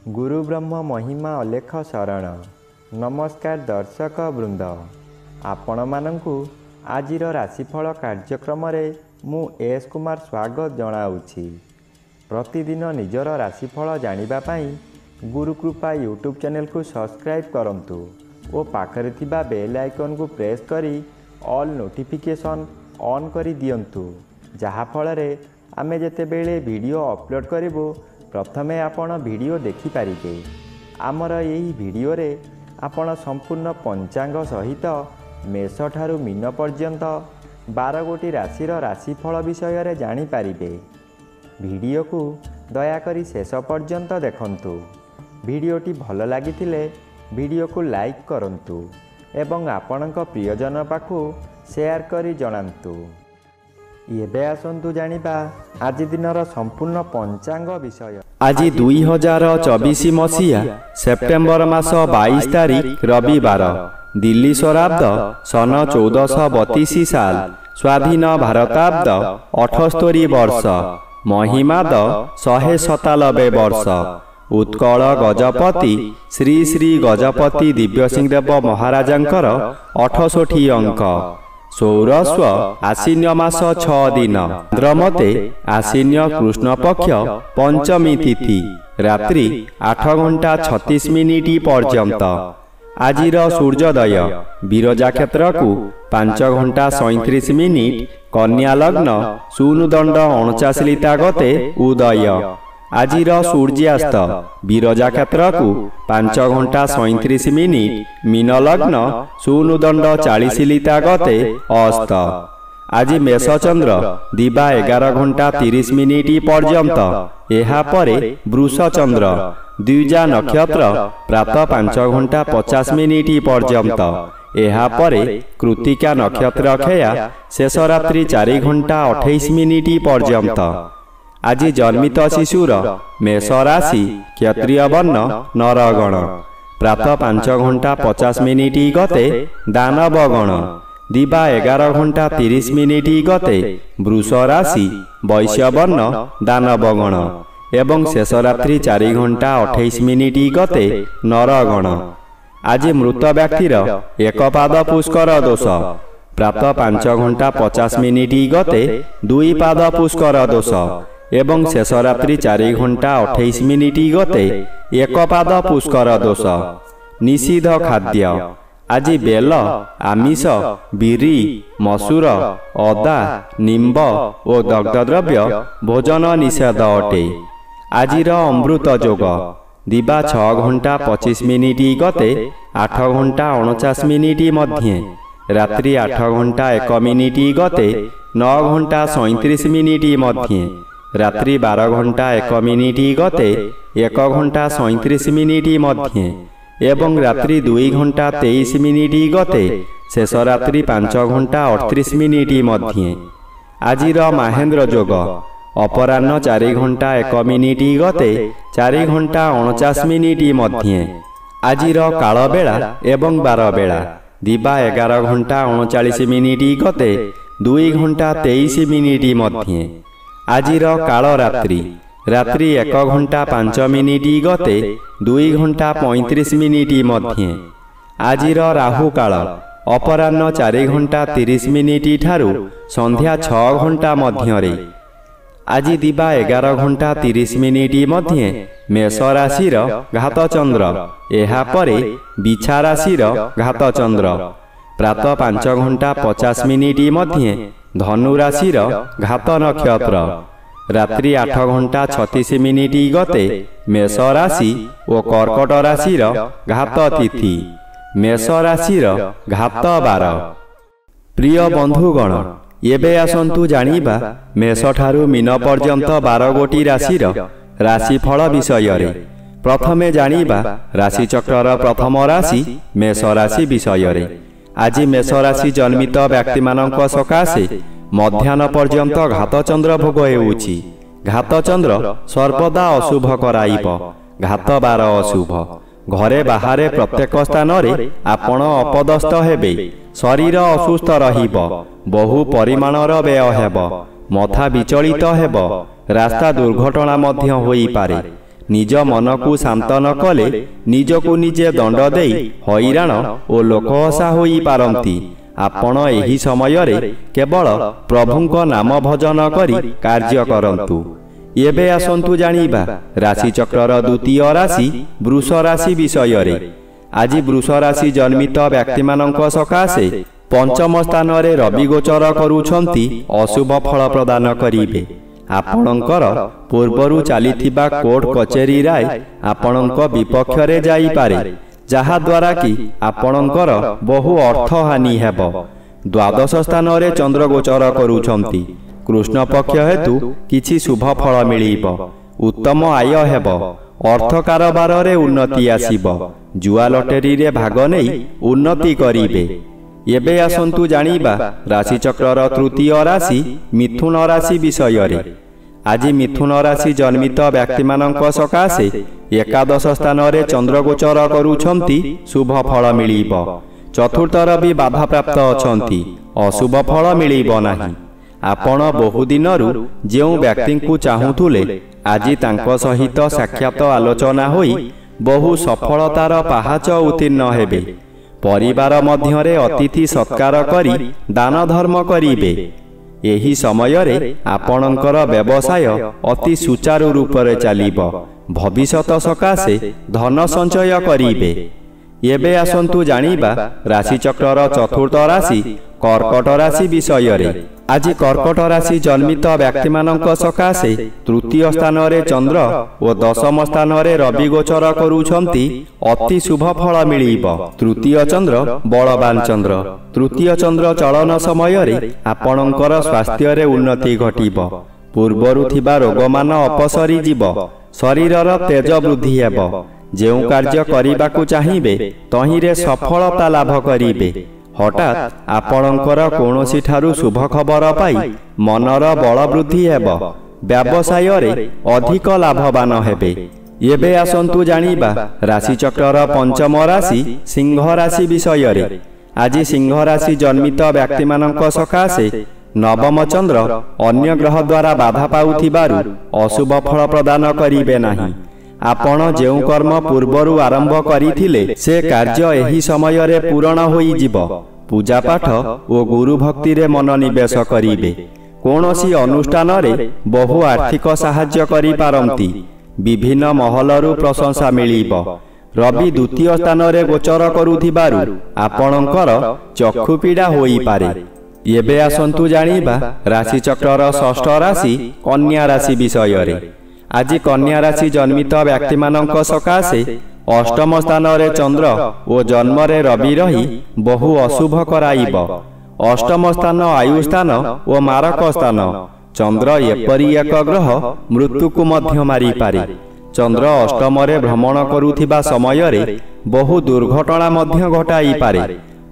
गुरु ब्रह्म महिमा अलेख शरण। नमस्कार दर्शक वृंद, आपण मानंकु आजिर राशिफल कार्यक्रम मु एस कुमार स्वागत जनाऊँगी। प्रतिदिन निजर राशिफल जानिबा पाई गुरुकृपा यूट्यूब चैनल को सब्सक्राइब करंतु और पाखरे थिबा बेल आइकन को प्रेस करी ऑल नोटिफिकेशन ऑन करी दियंतु, जहा फଳରେ आमे जेतेबेले वीडियो अपलोड करिवो प्रथमे आपण वीडियो देखि पारिबे। आमर यही वीडियो रे आपण संपूर्ण पंचांग सहित मेष ठारू मीन पर्यंत 12 गोटी राशिर राशिफल विषय रे जानि पारिबे। वीडियो को दयाकरी शेष पर्यंत देखंतु। वीडियोटी भल लागिथिले वीडियो को लाइक करंतु एवं आपणक प्रियजन पाखु शेयर करी जणांतु। एबे आसंतु जानिबा आज दिनर संपूर्ण पंचांग विषय। आज 2024 मसीहा सेप्टेम्बर मास 22 तारिख रविवार, दिल्ली स्वराब्द सन 1432 साल, स्वाधीन भारताब्द 78 वर्ष, महिमाद 197 वर्ष। उत्कल गजपति श्री श्री गजपति दिव्यसिंहदेव महाराजांकर 68 अंक। सौरस्व आश्विन मास 6 दिन, द्रमते आश्विन कृष्ण पक्ष पंचमी तिथि, रात्रि 8 घंटा 36 मिनिट पर्यंत। आजिर सूर्योदय विरजा क्षेत्र को 5 घंटा 37 मिनिट, कन्या लग्न शून्यदंड 49 गते उदय। आजिर सूर्यास्त विरजा क्षेत्र को 5 घंटा 37 मिनिट, मीन लग्न शून्यदंड 40 गते अस्त। आज मेष चंद्र दिबा 11 घंटा 30 मिनिट पर्यंत, एहा परे वृष चंद्र द्विजा नक्षत्र प्रातः 5 घंटा 50 मिनिट पर्यंत, एहा परे कृतिका नक्षत्र खेया शेष रात्रि 4 घंटा 28 मिनिट पर्यंत। आज जन्मित शिशुर मेष राशि क्षत्रिय वर्ण नरगण, प्रातः 5 घंटा 50 मिनिट गते दानव गण, दिबा 11 घंटा 30 मिनिट गते वृष राशि वैश्य वर्ण दानव गण एवं शेष रात्रि 4 घंटा 28 मिनिट गते नरगण। आज मृत व्यक्तिर एक पाद पुष्कर दोष, प्रातः 5 घंटा 50 मिनिट गते 2 पाद पुष्कर दोष एवं शेष रात्रि 4 घंटा 28 मिनिट गते एक पाद पुष्कर दोष। निषिद्ध खाद्य आज बेल, आमिष, बिरी, मसूर, अदा, निम्ब और दग्धद्रव्य भोजन निषेध अटे। आजिर अमृत जोग दिबा 6 घंटा 25 मिनिट गते 8 घंटा 49 मिनिट मध्य, रात्रि 8 घंटा 1 मिनिट गते 9 घंटा 37 मिनिट मध्य, रात्रि 12 घंटा 1 मिनिट गते 1 घंटा 37 मिनिट मध्य एवं रात्रि 2 घंटा 23 मिनिट गते शेष रात्रि 5 घंटा 38 मिनिट मध्य। आजिर महेंद्र जोग अपराह्न 4 घंटा 1 मिनिट गते 4 घंटा 49 मिनिट मध्य। आजिर काल बेला एवं बार बेला दिबा 11 घंटा 39 मिनिट गते 2 घंटा 23 मिनिट मध्य। आजिर काल रात्रि रात्रि 1 घंटा 5 मिनिट गते 2 घंटा 35 मिनिट मध्य। आजिर राहु काल अपराह्न 4 घंटा 30 मिनिट ठारू संध्या 6 घंटा मध्य। आज दिबा 11 घंटा 30 मिनिट मध्य मेष राशिर घात चंद्र, एहा परे बिछा राशिर घात चंद्र, प्रातः 5 घंटा 50 मिनिट मध्य धनु राशिर घात नक्षत्र, रात्रि 8 घंटा 36 मिनिट गते मेष राशि और कर्कट राशिर घात तिथि, मेष राशिर घात 12। प्रिय बंधुगण, एबे आसंतु जानिबा मेष ठारू मीन पर्यंत 12 गोटी राशिर राशिफल विषय रे। प्रथमे जानिबा राशि चक्रर प्रथम राशि मेष राशि विषय रे। आज मेष राशि जन्मित व्यक्ति मानक सकाशे मध्याह्न पर्यंत घात चंद्र भोग हेउछि। घात चंद्र सर्वदा अशुभ कराइब, घात 12 अशुभ। घरे बाहरे प्रत्येक स्थान रे आपण अपदस्थ हेबे, शरीर असुस्थ रहिब, बहु परिमाणर व्यय हेब, मथा विचलित हेब, रास्ता दुर्घटना मध्य होई पारे। ନିଜ ମନକୁ ଶାନ୍ତ ନ କଲେ ନିଜକୁ ନିଜେ ଦଣ୍ଡ ଦେଇ ହଇରାଣ ଓ ଲୋକହସା ହୋଇପାରନ୍ତି। ଆପଣ ଏହି ସମୟରେ କେବଳ ପ୍ରଭୁଙ୍କ ନାମ ଭଜନ କରି କାର୍ଯ୍ୟ କରନ୍ତୁ। ଏବେ ଆସନ୍ତୁ ଜାଣିବା ରାଶିଚକ୍ରର ଦ୍ୱିତୀୟ ରାଶି ବୃଷ ରାଶି ବିଷୟରେ। ଆଜି ବୃଷ ରାଶି ଜନ୍ମିତ ବ୍ୟକ୍ତିମାନଙ୍କ ସକାଶେ ପଞ୍ଚମ ସ୍ଥାନରେ ରବି ଗୋଚର କରୁଛନ୍ତି ଅଶୁଭ ଫଳ ପ୍ରଦାନ କରିବେ। ଆପଣଙ୍କର ପୂର୍ବରୁ ଚାଲିଥିବା କୋର୍ଟ କଚେରୀ ରାୟ ଆପଣଙ୍କ ବିପକ୍ଷରେ ଯାଇପାରେ, ଯାହାଦ୍ୱାରା କି ଆପଣଙ୍କର ବହୁ ଅର୍ଥହାନି ହେବ। ଦ୍ୱାଦଶ ସ୍ଥାନରେ ଚନ୍ଦ୍ର ଗୋଚର କରୁଛନ୍ତି। କୃଷ୍ଣ ପକ୍ଷ ହେତୁ କିଛି ଶୁଭ ଫଳ ମିଳିବ। ଉତ୍ତମ ଆୟ ହେବ। ଅର୍ଥ କାରବାରରେ ଉନ୍ନତି ଆସିବ। ଜୁଆ ଲଟେରୀରେ ଭାଗ ନେଇ ଉନ୍ନତି କରିବେ। ଏବେ ଆସନ୍ତୁ ଜାଣିବା ରାଶିଚକ୍ରର ତୃତୀୟ ରାଶି ମିଥୁନ ରାଶି ବିଷୟରେ। ଆଜି ମିଥୁନ ରାଶି ଜନ୍ମିତ ବ୍ୟକ୍ତିମାନଙ୍କ ସକାଶେ ଏକାଦଶ ସ୍ଥାନରେ ଚନ୍ଦ୍ର ଗୋଚର କରୁଛନ୍ତି। ଶୁଭ ଫଳ ମିଳିବ। ଚତୁର୍ଥର ବି ବାଧାପ୍ରାପ୍ତ ଅଛନ୍ତି। ଅଶୁଭ ଫଳ ମିଳିବ ନାହିଁ। ଆପଣ ବହୁଦିନରୁ ଯେଉଁ ବ୍ୟକ୍ତିଙ୍କୁ ଚାହୁଁଥିଲେ ଆଜି ତାଙ୍କ ସହିତ ସାକ୍ଷାତ ଆଲୋଚନା ହୋଇ ବହୁ ସଫଳତାର ପାହାଚ ଉତ୍ତୀର୍ଣ୍ଣ ହେବେ। ପରିବାର ମଧ୍ୟରେ ଅତିଥି ସତ୍କାର କରି ଦାନ ଧର୍ମ କରିବେ। ଏହି ସମୟରେ ଆପଣଙ୍କର ବ୍ୟବସାୟ ଅତି ସୁଚାରୁ ରୂପରେ ଚାଲିବ। ଭବିଷ୍ୟତ ସକାଶେ ଧନ ସଞ୍ଚୟ କରିବେ। ଏବେ ଆସନ୍ତୁ ଜାଣିବା ରାଶିଚକ୍ରର ଚତୁର୍ଥ ରାଶି କର୍କଟ ରାଶି ବିଷୟରେ। ଆଜି କର୍କଟ ରାଶି ଜନ୍ମିତ ବ୍ୟକ୍ତିମାନଙ୍କ ସକାଶେ ତୃତୀୟ ସ୍ଥାନରେ ଚନ୍ଦ୍ର ଓ ଦଶମ ସ୍ଥାନରେ ରବି ଗୋଚର କରୁଛନ୍ତି। ଅତି ଶୁଭ ଫଳ ମିଳିବ। ତୃତୀୟ ଚନ୍ଦ୍ର ବଳବାନ ଚନ୍ଦ୍ର। ତୃତୀୟ ଚନ୍ଦ୍ର ଚଳନ ସମୟରେ ଆପଣଙ୍କର ସ୍ୱାସ୍ଥ୍ୟରେ ଉନ୍ନତି ଘଟିବ। ପୂର୍ବରୁ ଥିବା ରୋଗମାନ ଅପସରି ଯିବ। ଶରୀରର ତେଜ ବୃଦ୍ଧି ହେବ। ଯେଉଁ କାର୍ଯ୍ୟ କରିବାକୁ ଚାହିଁବେ ତହିଁରେ ସଫଳତା ଲାଭ କରିବେ। ହଠାତ୍ ଆପଣଙ୍କର କୌଣସି ଠାରୁ ଶୁଭ ଖବର ପାଇ ମନର ବଳ ବୃଦ୍ଧି ହେବ। ବ୍ୟବସାୟରେ ଅଧିକ ଲାଭବାନ ହେବେ। ଏବେ ଆସନ୍ତୁ ଜାଣିବା ରାଶିଚକ୍ରର ପଞ୍ଚମ ରାଶି ସିଂହ ରାଶି ବିଷୟରେ। ଆଜି ସିଂହ ରାଶି ଜନ୍ମିତ ବ୍ୟକ୍ତିମାନଙ୍କ ସକାଶେ ନବମ ଚନ୍ଦ୍ର ଅନ୍ୟ ଗ୍ରହ ଦ୍ୱାରା ବାଧା ପାଉଥିବାରୁ ଅଶୁଭ ଫଳ ପ୍ରଦାନ କରିବେ ନାହିଁ। ଆପଣ ଯେଉଁ କର୍ମ ପୂର୍ବରୁ ଆରମ୍ଭ କରିଥିଲେ ସେ କାର୍ଯ୍ୟ ଏହି ସମୟରେ ପୂରଣ ହୋଇଯିବ। ପୂଜାପାଠ ଓ ଗୁରୁ ଭକ୍ତିରେ ମନୋନିବେଶ କରିବେ। କୌଣସି ଅନୁଷ୍ଠାନରେ ବହୁ ଆର୍ଥିକ ସାହାଯ୍ୟ କରିପାରନ୍ତି। ବିଭିନ୍ନ ମହଲରୁ ପ୍ରଶଂସା ମିଳିବ। ରବି ଦ୍ୱିତୀୟ ସ୍ଥାନରେ ଗୋଚର କରୁଥିବାରୁ ଆପଣଙ୍କର ଚକ୍ଷୁ ପୀଡ଼ା ହୋଇପାରେ। ଏବେ ଆସନ୍ତୁ ଜାଣିବା ରାଶିଚକ୍ରର ଷଷ୍ଠ ରାଶି କନ୍ୟା ରାଶି ବିଷୟରେ। ଆଜି କନ୍ୟା ରାଶି ଜନ୍ମିତ ବ୍ୟକ୍ତିମାନଙ୍କ ସକାଶେ ଅଷ୍ଟମ ସ୍ଥାନରେ ଚନ୍ଦ୍ର ଓ ଜନ୍ମରେ ରବି ରହି ବହୁ ଅଶୁଭ କରାଇବ। ଅଷ୍ଟମ ସ୍ଥାନ ଆୟୁ ସ୍ଥାନ ଓ ମାରକ ସ୍ଥାନ। ଚନ୍ଦ୍ର ଏପରି ଏକ ଗ୍ରହ ମୃତ୍ୟୁକୁ ମଧ୍ୟ ମାରିପାରେ। ଚନ୍ଦ୍ର ଅଷ୍ଟମରେ ଭ୍ରମଣ କରୁଥିବା ସମୟରେ ବହୁ ଦୁର୍ଘଟଣା ମଧ୍ୟ ଘଟାଇପାରେ।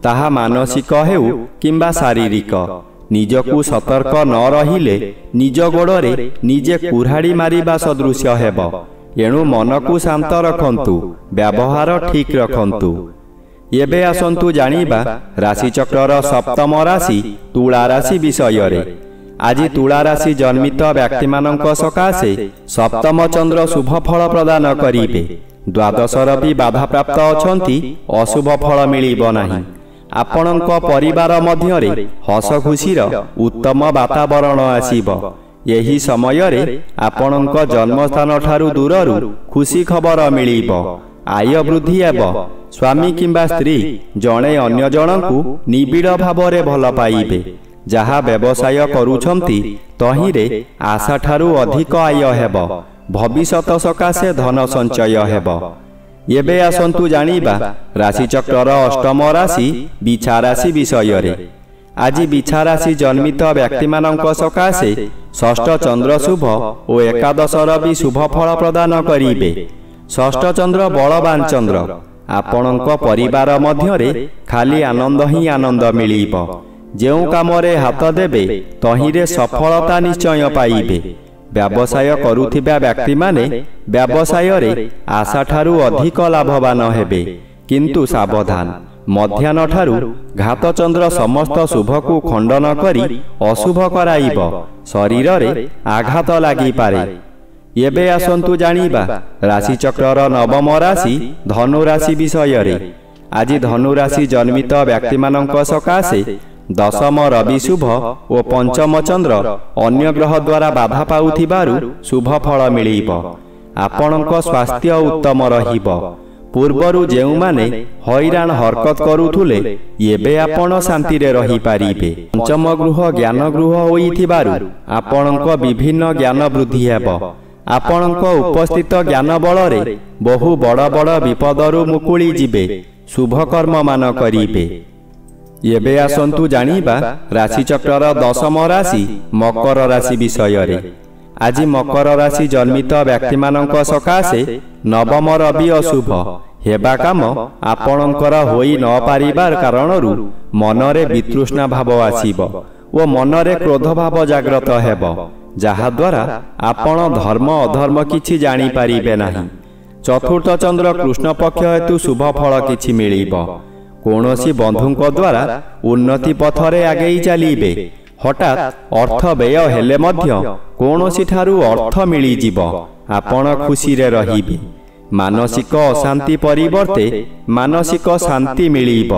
ତାହା ମାନସିକ ହେଉ କିମ୍ବା ଶାରୀରିକ। ନିଜକୁ ସତର୍କ ନ ରହିଲେ ନିଜ ଗୋଡ଼ରେ ନିଜେ କୁରାଢ଼ି ମାରିବା ସଦୃଶ୍ୟ ହେବ। ଏଣୁ ମନକୁ ଶାନ୍ତ ରଖନ୍ତୁ। ବ୍ୟବହାର ଠିକ୍ ରଖନ୍ତୁ। ଏବେ ଆସନ୍ତୁ ଜାଣିବା ରାଶିଚକ୍ରର ସପ୍ତମ ରାଶି ତୁଳା ରାଶି ବିଷୟରେ। ଆଜି ତୁଳା ରାଶି ଜନ୍ମିତ ବ୍ୟକ୍ତିମାନଙ୍କ ସକାଶେ ସପ୍ତମ ଚନ୍ଦ୍ର ଶୁଭ ଫଳ ପ୍ରଦାନ କରିବେ। ଦ୍ୱାଦଶର ବି ବାଧାପ୍ରାପ୍ତ ଅଛନ୍ତି। ଅଶୁଭ ଫଳ ମିଳିବ ନାହିଁ। ଆପଣଙ୍କ ପରିବାର ମଧ୍ୟରେ ହସ ଖୁସିର ଉତ୍ତମ ବାତାବରଣ ଆସିବ। ଏହି ସମୟରେ ଆପଣଙ୍କ ଜନ୍ମସ୍ଥାନ ଠାରୁ ଦୂରରୁ ଖୁସି ଖବର ମିଳିବ। ଆୟ ବୃଦ୍ଧି ହେବ। ସ୍ୱାମୀ କିମ୍ବା ସ୍ତ୍ରୀ ଜଣେ ଅନ୍ୟ ଜଣଙ୍କୁ ନିବିଡ଼ ଭାବରେ ଭଲ ପାଇବେ। ଯାହା ବ୍ୟବସାୟ କରୁଛନ୍ତି ତହିଁରେ ଆଶାଠାରୁ ଅଧିକ ଆୟ ହେବ। ଭବିଷ୍ୟତ ସକାଶେ ଧନ ସଞ୍ଚୟ ହେବ। ଏବେ ଆସନ୍ତୁ ଜାଣିବା ରାଶିଚକ୍ରର ଅଷ୍ଟମ ରାଶି ବିଛା ରାଶି ବିଷୟରେ। ଆଜି ବିଛା ରାଶି ଜନ୍ମିତ ବ୍ୟକ୍ତିମାନଙ୍କ ସକାଶେ ଷଷ୍ଠ ଚନ୍ଦ୍ର ଶୁଭ ଓ ଏକାଦଶର ବି ଶୁଭ ଫଳ ପ୍ରଦାନ କରିବେ। ଷଷ୍ଠ ଚନ୍ଦ୍ର ବଳବାନ ଚନ୍ଦ୍ର। ଆପଣଙ୍କ ପରିବାର ମଧ୍ୟରେ ଖାଲି ଆନନ୍ଦ ହିଁ ଆନନ୍ଦ ମିଳିବ। ଯେଉଁ କାମରେ ହାତ ଦେବେ ତହିଁରେ ସଫଳତା ନିଶ୍ଚୟ ପାଇବେ। ବ୍ୟବସାୟ କରୁଥିବା ବ୍ୟକ୍ତିମାନେ ବ୍ୟବସାୟରେ ଆଶାଠାରୁ ଅଧିକ ଲାଭବାନ ହେବେ। କିନ୍ତୁ ସାବଧାନ, ମଧ୍ୟାହ୍ନଠାରୁ ଘାତଚନ୍ଦ୍ର ସମସ୍ତ ଶୁଭକୁ ଖଣ୍ଡନ କରି ଅଶୁଭ କରାଇବ। ଶରୀରରେ ଆଘାତ ଲାଗିପାରେ। ଏବେ ଆସନ୍ତୁ ଜାଣିବା ରାଶିଚକ୍ରର ନବମ ରାଶି ଧନୁ ରାଶି ବିଷୟରେ। ଆଜି ଧନୁ ରାଶି ଜନ୍ମିତ ବ୍ୟକ୍ତିମାନଙ୍କ ସକାଶେ ଦଶମ ରବି ଶୁଭ ଓ ପଞ୍ଚମ ଚନ୍ଦ୍ର ଅନ୍ୟ ଗ୍ରହ ଦ୍ୱାରା ବାଧା ପାଉଥିବାରୁ ଶୁଭ ଫଳ ମିଳିବ। ଆପଣଙ୍କ ସ୍ୱାସ୍ଥ୍ୟ ଉତ୍ତମ ରହିବ। ପୂର୍ବରୁ ଯେଉଁମାନେ ହଇରାଣ ହରକତ କରୁଥିଲେ ଏବେ ଆପଣ ଶାନ୍ତିରେ ରହିପାରିବେ। ପଞ୍ଚମ ଗୃହ ଜ୍ଞାନ ଗୃହ ହୋଇଥିବାରୁ ଆପଣଙ୍କ ବିଭିନ୍ନ ଜ୍ଞାନ ବୃଦ୍ଧି ହେବ। ଆପଣଙ୍କ ଉପସ୍ଥିତ ଜ୍ଞାନ ବଳରେ ବହୁ ବଡ଼ ବଡ଼ ବିପଦରୁ ମୁକୁଳି ଯିବେ। ଶୁଭକର୍ମମାନ କରିବେ। ଏବେ ଆସନ୍ତୁ ଜାଣିବା ରାଶିଚକ୍ରର ଦଶମ ରାଶି ମକର ରାଶି ବିଷୟରେ। ଆଜି ମକର ରାଶି ଜନ୍ମିତ ବ୍ୟକ୍ତିମାନଙ୍କ ସକାଶେ ନବମ ରବି ଅଶୁଭ ହେବା କାମ ଆପଣଙ୍କର ହୋଇ ନ ପାରିବାର କାରଣରୁ ମନରେ ବିତୃଷ୍ଣା ଭାବ ଆସିବ ଓ ମନରେ କ୍ରୋଧ ଭାବ ଜାଗ୍ରତ ହେବ, ଯାହାଦ୍ୱାରା ଆପଣ ଧର୍ମ ଅଧର୍ମ କିଛି ଜାଣିପାରିବେ ନାହିଁ। ଚତୁର୍ଥ ଚନ୍ଦ୍ର କୃଷ୍ଣପକ୍ଷ ହେତୁ ଶୁଭ ଫଳ କିଛି ମିଳିବ। କୌଣସି ବନ୍ଧୁଙ୍କ ଦ୍ୱାରା ଉନ୍ନତି ପଥରେ ଆଗେଇ ଚାଲିବେ। ହଠାତ୍ ଅର୍ଥ ବ୍ୟୟ ହେଲେ ମଧ୍ୟ କୌଣସି ଠାରୁ ଅର୍ଥ ମିଳିଯିବ। ଆପଣ ଖୁସିରେ ରହିବେ। ମାନସିକ ଅଶାନ୍ତି ପରିବର୍ତ୍ତେ ମାନସିକ ଶାନ୍ତି ମିଳିବ।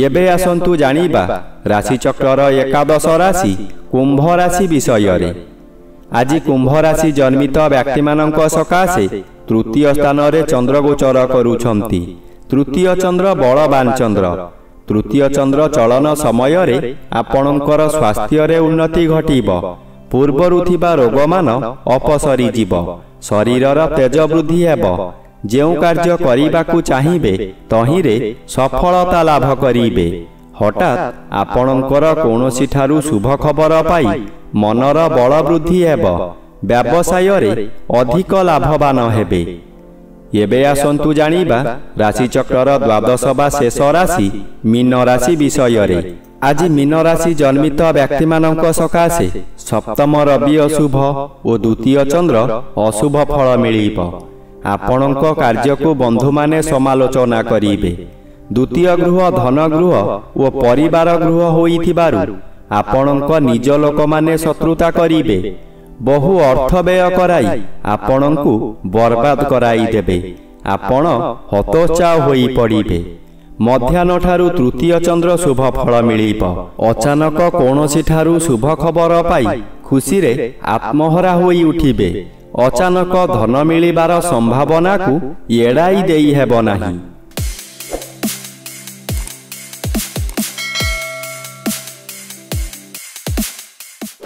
ଏବେ ଆସନ୍ତୁ ଜାଣିବା ରାଶିଚକ୍ରର ଏକାଦଶ ରାଶି କୁମ୍ଭ ରାଶି ବିଷୟରେ। ଆଜି କୁମ୍ଭ ରାଶି ଜନ୍ମିତ ବ୍ୟକ୍ତିମାନଙ୍କ ସକାଶେ ତୃତୀୟ ସ୍ଥାନରେ ଚନ୍ଦ୍ର ଗୋଚର କରୁଛନ୍ତି। ତୃତୀୟ ଚନ୍ଦ୍ର ବଳବାନ ଚନ୍ଦ୍ର। ତୃତୀୟ ଚନ୍ଦ୍ର ଚଳନ ସମୟରେ ଆପଣଙ୍କର ସ୍ୱାସ୍ଥ୍ୟରେ ଉନ୍ନତି ଘଟିବ। ପୂର୍ବରୁ ଥିବା ରୋଗମାନ ଅପସରିଯିବ। ଶରୀରର ତେଜ ବୃଦ୍ଧି ହେବ। ଯେଉଁ କାର୍ଯ୍ୟ କରିବାକୁ ଚାହିଁବେ ତହିଁରେ ସଫଳତା ଲାଭ କରିବେ। ହଠାତ୍ ଆପଣଙ୍କର କୌଣସି ଠାରୁ ଶୁଭ ଖବର ପାଇ ମନର ବଳ ବୃଦ୍ଧି ହେବ। ବ୍ୟବସାୟରେ ଅଧିକ ଲାଭବାନ ହେବେ। ଏବେ ଆସନ୍ତୁ ଜାଣିବା ରାଶିଚକ୍ରର ଦ୍ୱାଦଶ ବା ଶେଷ ରାଶି ମୀନ ରାଶି ବିଷୟରେ। ଆଜି ମୀନ ରାଶି ଜନ୍ମିତ ବ୍ୟକ୍ତିମାନଙ୍କ ସକାଶେ ସପ୍ତମ ରବି ଅଶୁଭ ଓ ଦ୍ୱିତୀୟ ଚନ୍ଦ୍ର ଅଶୁଭ ଫଳ ମିଳିବ। ଆପଣଙ୍କ କାର୍ଯ୍ୟକୁ ବନ୍ଧୁମାନେ ସମାଲୋଚନା କରିବେ। ଦ୍ୱିତୀୟ ଗୃହ ଧନ ଗୃହ ଓ ପରିବାର ଗୃହ ହୋଇଥିବାରୁ ଆପଣଙ୍କ ନିଜ ଲୋକମାନେ ଶତ୍ରୁତା କରିବେ। ବହୁ ଅର୍ଥ ବ୍ୟୟ କରାଇ ଆପଣଙ୍କୁ ବର୍ବାଦ କରାଇଦେବେ। ଆପଣ ହତୋତ୍ସାହ ହୋଇ ପଡ଼ିବେ। ମଧ୍ୟାହ୍ନଠାରୁ ତୃତୀୟ ଚନ୍ଦ୍ର ଶୁଭ ଫଳ ମିଳିବ। ଅଚାନକ କୌଣସି ଠାରୁ ଶୁଭ ଖବର ପାଇ ଖୁସିରେ ଆତ୍ମହରା ହୋଇ ଉଠିବେ। ଅଚାନକ ଧନ ମିଳିବାର ସମ୍ଭାବନାକୁ ଏଡ଼ାଇ ଦେଇ ହେବ ନାହିଁ।